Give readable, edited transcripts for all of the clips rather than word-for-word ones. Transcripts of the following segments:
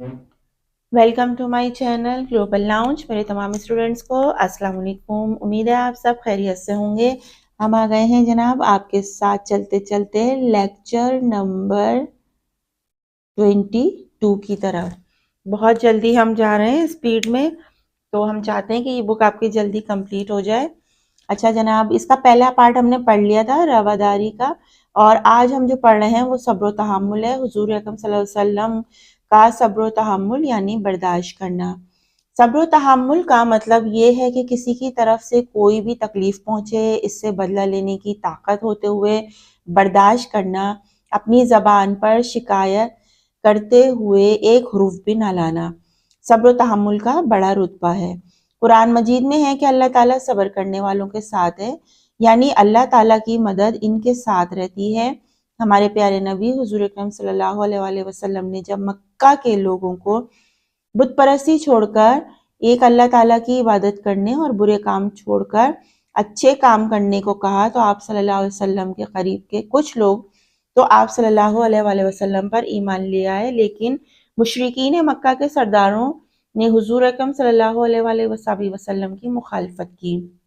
Welcome to my channel global lounge. मेरे तमाम students को अस्सलाम वालेकुम। उम्मीद है आप सब खैरियत से होंगे। हम आ गए हैं जनाब आपके साथ चलते चलते लेक्चर नंबर 22 की तरफ। बहुत जल्दी हम जा रहे हैं स्पीड में, तो हम चाहते हैं कि ये बुक आपकी जल्दी कंप्लीट हो जाए। अच्छा जनाब, इसका पहला पार्ट हमने पढ़ लिया था रवादारी का, और आज हम जो पढ़ रहे हैं वो सब्र व तहम्मुल है। हुजूर अकरम सल्लल्लाहु अलैहि वसल्लम का सब्र व तहम्मुल यानी बर्दाश्त करना। सब्र व तहम्मुल का मतलब ये है कि किसी की तरफ से कोई भी तकलीफ पहुंचे, इससे बदला लेने की ताकत होते हुए बर्दाश्त करना, अपनी ज़बान पर शिकायत करते हुए एक हुर्फ भी ना लाना, सब्र व तहम्मुल का बड़ा रुतबा है। कुरान मजीद में है कि अल्लाह ताला सब्र करने वालों के साथ है, यानी अल्लाह ताला की मदद इनके साथ रहती है। हमारे प्यारे नबी हुजूर अकरम सल्लल्लाहु अलैहि वसल्लम ने जब मक्का के लोगों को बुत परस्ती छोड़कर एक अल्लाह ताला की इबादत करने और बुरे काम छोड़कर अच्छे काम करने को कहा, तो आप सल्लल्लाहु अलैहि वसल्लम के करीब के कुछ लोग तो आप सल्लल्लाहु अलैहि वसल्लम पर ईमान ले आए, लेकिन मुशरिकीन मक्का के सरदारों ने हुजूर अकरम सल्लल्लाहु अलैहि वसल्लम की मुखालफत की।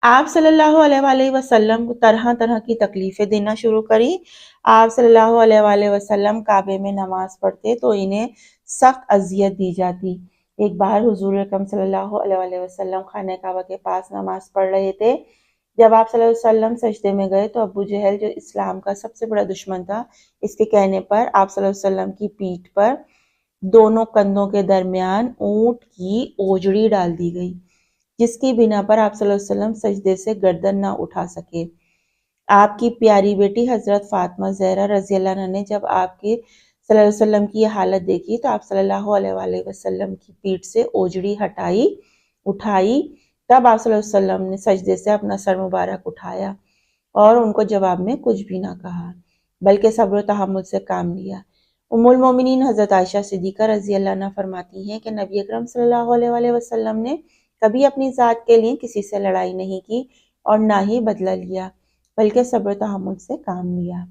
आप सल्लल्लाहु अलैहि वसल्लम को तरह तरह की तकलीफें देना शुरू करी। आप सल्लल्लाहु अलैहि वसल्लम काबे में नमाज पढ़ते तो इन्हें सख्त अजियत दी जाती। एक बार हुजूर अकरम सल्लल्लाहु अलैहि वसल्लम खाने काबा के पास नमाज पढ़ रहे थे। जब आप सल्लल्लाहु अलैहि वसल्लम सजदे में गए तो अबू जहल, जो इस्लाम का सबसे बड़ा दुश्मन था, इसके कहने पर आप सल्लल्लाहु अलैहि वसल्लम की पीठ पर दोनों कंधों के दरमियान ऊंट की ओजड़ी डाल दी गई, जिसकी बिना पर आप सल्लल्लाहु अलैहि वसल्लम सजदे से गर्दन ना उठा सके। आपकी प्यारी बेटी हजरत फातिमा ज़हरा रज़ी अल्लाह अन्हा ने जब आपकी सल्लल्लाहु अलैहि वसल्लम की यह हालत देखी तो आप सल्लल्लाहु अलैहि वसल्लम की पीठ से ओजड़ी उठाई। तब आप सल्लल्लाहु अलैहि वसल्लम ने सजदे से अपना सर मुबारक उठाया और उनको जवाब में कुछ भी ना कहा, बल्कि सब्र व तहम्मुल से काम लिया। उम्मुल मोमिनीन हज़रत आयशा सिद्दीक़ा रज़ी अल्लाह अन्हा फरमाती हैं कि नबी अकरम सल्लल्लाहु अलैहि वसल्लम ने कभी अपनी ज़ात के लिए किसी से लड़ाई नहीं की और ना ही बदला लिया, बल्कि सब्र तहम्मुल से काम लिया।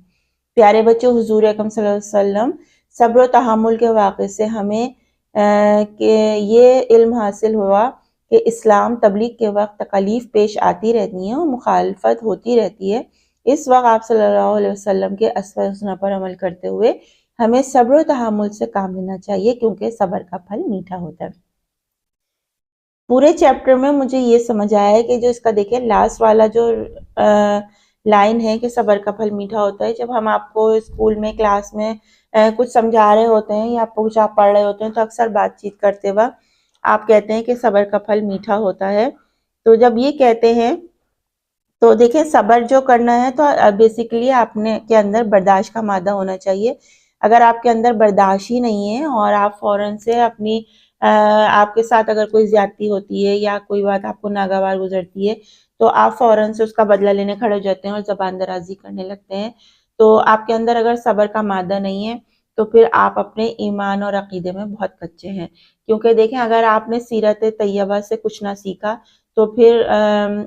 प्यारे बच्चों, हुजूर अकरम सल्लल्लाहु अलैहि वसल्लम सब्र तहम्मुल के वाक़े से हमें के ये इल्म हासिल हुआ कि इस्लाम तबलीग के वक्त तकलीफ पेश आती रहती हैं और मुखालफत होती रहती है। इस वक्त आप सल्लल्लाहु अलैहि वसल्लम के अस्वे हुस्ना पर अमल करते हुए हमें सब्र तहम्मुल से काम लेना चाहिए, क्योंकि सब्र का फल मीठा होता है। पूरे चैप्टर में मुझे ये समझ आया है कि जो इसका देखिए लास्ट वाला जो लाइन है कि सब्र का फल मीठा होता है, जब हम आपको स्कूल में क्लास में कुछ समझा रहे होते हैं या कुछ आप पढ़ रहे होते हैं तो अक्सर बातचीत करते वक्त आप कहते हैं कि सब्र का फल मीठा होता है। तो जब ये कहते हैं तो देखिए सब्र जो करना है तो बेसिकली आपने के अंदर बर्दाश्त का मादा होना चाहिए। अगर आपके अंदर बर्दाश्त ही नहीं है और आप फौरन से अपनी आपके साथ अगर कोई ज्यादती होती है या कोई बात आपको नागवार गुजरती है तो आप फौरन से उसका बदला लेने खड़े हो जाते हैं और ज़बान दराजी करने लगते हैं। तो आपके अंदर अगर सब्र का मादा नहीं है तो फिर आप अपने ईमान और अकीदे में बहुत कच्चे हैं, क्योंकि देखें अगर आपने सीरत तैयबा से कुछ ना सीखा तो फिर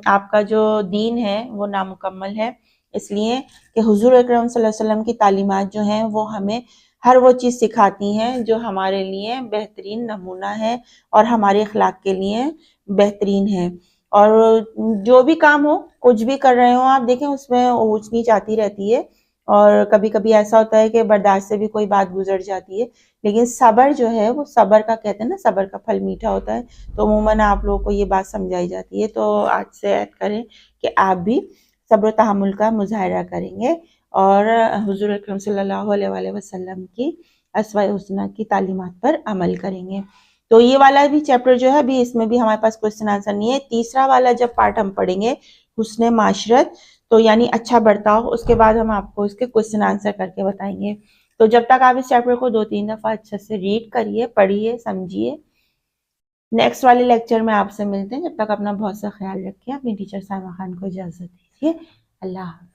आपका जो दीन है वो नामुकम्मल है। इसलिए कि हुजूर अकरम सल्लल्लाहु अलैहि वसल्लम की तालीमात जो हैं वो हमें हर वो चीज़ सिखाती हैं जो हमारे लिए बेहतरीन नमूना है और हमारे अखलाक के लिए बेहतरीन है। और जो भी काम हो, कुछ भी कर रहे हो आप, देखें उसमें ऊंच नीच आती रहती है और कभी कभी ऐसा होता है कि बर्दाश्त से भी कोई बात गुजर जाती है, लेकिन सब्र जो है वो सब्र का कहते हैं ना, सब्र का फल मीठा होता है। तो अमूमन आप लोगों को ये बात समझाई जाती है, तो आज से ऐड करें कि आप भी सब्र तहम्मुल का मुजाहरा करेंगे और हुजूर अकरम सल्लल्लाहु अलैहि वसल्लम की अस्वा हुस्ना की तालीमात पर अमल करेंगे। तो ये वाला भी चैप्टर जो है अभी इसमें भी हमारे पास क्वेश्चन आंसर नहीं है। तीसरा वाला जब पार्ट हम पढ़ेंगे हुस्ने माशरत, तो यानी अच्छा बर्ताव, उसके बाद हम आपको इसके क्वेश्चन आंसर करके बताएंगे। तो जब तक आप इस चैप्टर को 2-3 दफ़ा अच्छे से रीड करिए, पढ़िए, समझिए। नेक्स्ट वाले लेक्चर में आपसे मिलते हैं। जब तक अपना बहुत सा ख्याल रखिए। अपनी टीचर साइमा खान को इजाज़त दीजिए। अल्लाह हाफ़िज़।